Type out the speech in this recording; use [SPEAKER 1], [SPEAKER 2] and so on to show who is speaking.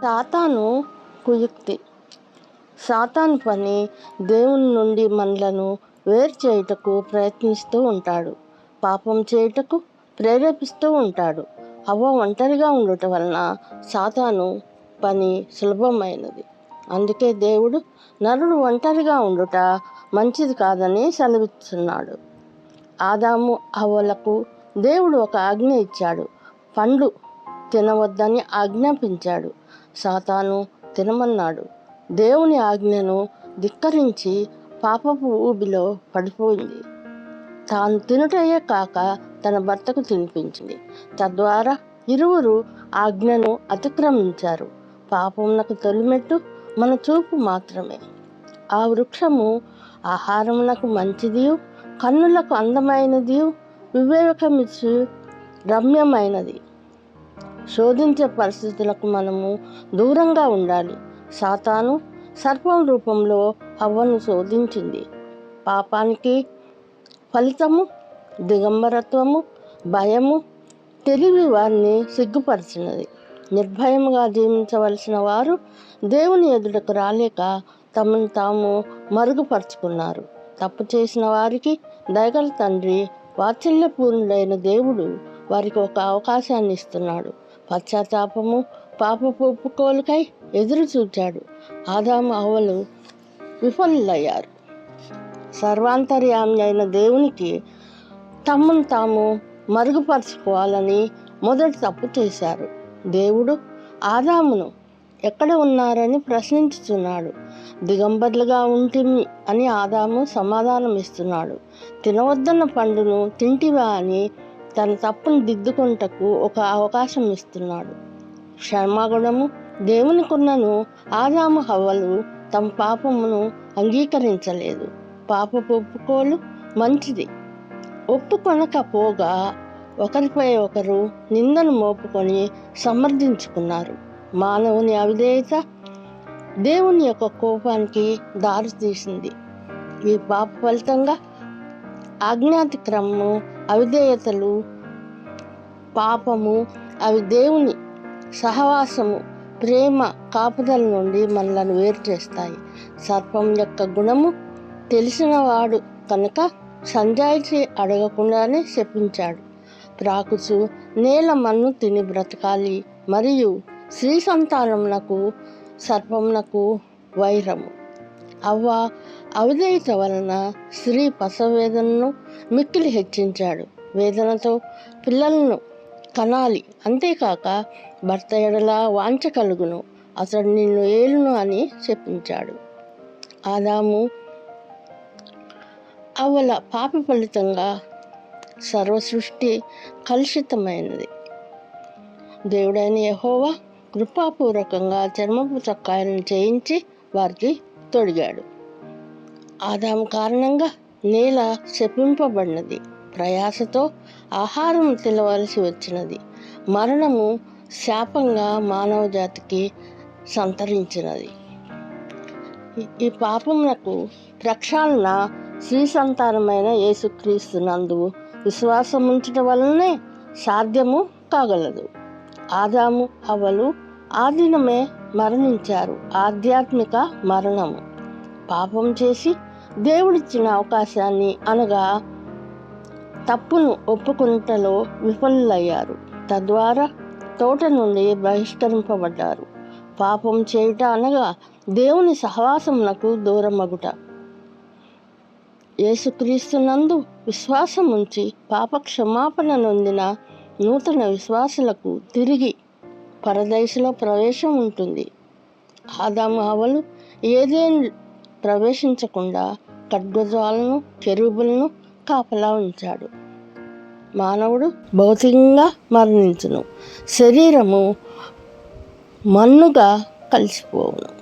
[SPEAKER 1] సాతాను కుయుక్తి. సాతాను పని దేవుని నుండి మనలను వేరు చేయుటకు ప్రయత్నిస్తూ ఉంటాడు. పాపం చేయుటకు ప్రేరేపిస్తూ ఉంటాడు. హవ్వ ఒంటరిగా ఉండటం వలన సాతాను పని సులభమైనది. అందుకే దేవుడు నరుడు ఒంటరిగా ఉండుట మంచిది కాదని సెలవిస్తున్నాడు. ఆదాము హవ్వలకు దేవుడు ఒక ఆజ్ఞ ఇచ్చాడు. పండ్లు తినవద్దని ఆజ్ఞాపించాడు. సాతాను తినమన్నాడు. దేవుని ఆజ్ఞను ధిక్కరించి పాపపు ఊబిలో పడిపోయింది. తాను తినుటయే కాక తన భర్తకు తినిపించింది. తద్వారా ఇరువురు ఆజ్ఞను అతిక్రమించారు. పాపమునకు తొలిమెట్టు మన చూపు మాత్రమే. ఆ వృక్షము ఆహారమునకు మంచిదియు, కన్నులకు అందమైనదియు, వివేకమిచ్చు రమ్యమైనది. శోధించే పరిస్థితులకు మనము దూరంగా ఉండాలి. సాతాను సర్పం రూపంలో హవ్వను శోధించింది. పాపానికి ఫలితము దిగంబరత్వము, భయము. తెలివి వారిని సిగ్గుపరిచినది. నిర్భయముగా జీవించవలసిన వారు దేవుని ఎదుటకు రాలేక తమను తాము మరుగుపరుచుకున్నారు. తప్పు చేసిన వారికి దయగల తండ్రి, వాత్సల్యపూర్ణుడైన దేవుడు వారికి ఒక అవకాశాన్ని ఇస్తున్నాడు. పశ్చాత్తాపము, పాపపు ఒప్పుకోలుకై ఎదురు చూచాడు. ఆదాము హవ్వలు విఫలులయ్యారు. సర్వాంతర్యామి అయిన దేవునికి తమను తాము మరుగుపరుచుకోవాలని మొదటి తప్పు చేశారు. దేవుడు ఆదామును ఎక్కడ ఉన్నారని ప్రశ్నించుచున్నాడు. దిగంబరులుగా ఉంటిమి అని ఆదాము సమాధానం ఇస్తున్నాడు. తినవద్దన్న పండును తింటివా అని తన తప్పును దిద్దుకొనుటకు ఒక అవకాశం ఇస్తున్నాడు. క్షమాగుణము దేవునికున్నను ఆదాము హవ్వలు తమ పాపమును అంగీకరించలేదు. పాపపు ఒప్పుకోలు మంచిది. ఒప్పుకొనకపోగా ఒకరిపై ఒకరు నిందను మోపుకొని సమర్థించుకున్నారు. మానవుని అవిధేయత దేవుని యొక్క కోపానికి దారితీసింది. ఈ పాప ఫలితంగా ఆజ్ఞాతిక్రమము, అవిధేయతలు, పాపము అవి దేవుని సహవాసము, ప్రేమ, కాపుదల నుండి మనలను వేరు చేస్తాయి. సర్పం యొక్క గుణము తెలిసినవాడు కనుక సంజాయిషి అడగకుండానే శపించాడు. ప్రాకుచు నేల మన్ను తిని బ్రతకాలి, మరియు స్త్రీ సంతానమునకు సర్పమునకు వైరము. అవ్వ అవిధేయత వలన స్త్రీ ప్రసవ వేదనను మిక్కిలి హెచ్చించాడు. వేదనతో పిల్లలను కనాలి. అంతేకాక భర్త ఎడల వాంఛ కలుగును, అతడు నిన్ను ఏలును అని చెప్పించాడు. ఆదాము హవ్వల పాప ఫలితంగా సర్వసృష్టి కలుషితమైనది. దేవుడైన యెహోవా కృపాపూర్వకంగా చర్మపు చొక్కాయలను చేయించి వారికి తొడిగాడు. ఆదాము కారణంగా నేల శపింపబడినది. ప్రయాసతో ఆహారం తినవలసి వచ్చినది. మరణము శాపంగా మానవ జాతికి సంతరించినది. ఈ పాపమునకు ప్రక్షాళన స్త్రీ సంతానమైన యేసుక్రీస్తు నందు విశ్వాసం ఉంచడం వలనే సాధ్యము కాగలదు. ఆదాము హవ్వలు ఆ దినమే మరణించారు. ఆధ్యాత్మిక మరణము. పాపం చేసి దేవుడిచ్చిన అవకాశాన్ని అనగా తప్పును ఒప్పుకొనుటలో విఫలులయ్యారు. తద్వారా తోట నుండి బహిష్కరింపబడ్డారు. పాపం చేయుట అనగా దేవుని సహవాసమునకు దూరమగుట. యేసుక్రీస్తునందు విశ్వాసం ఉంచి పాప క్షమాపణ నొందిన నూతన విశ్వాసులకు తిరిగి పరదైసులో ప్రవేశం ఉంటుంది. ఆదాము హవ్వలు ఏదేను ప్రవేశించకుండా ఖడ్గజ్వాలను, కెరూబులను కాపలా ఉంచాడు. మానవుడు భౌతికంగా మరణించును, శరీరము మన్నుగా కలిసిపోవును.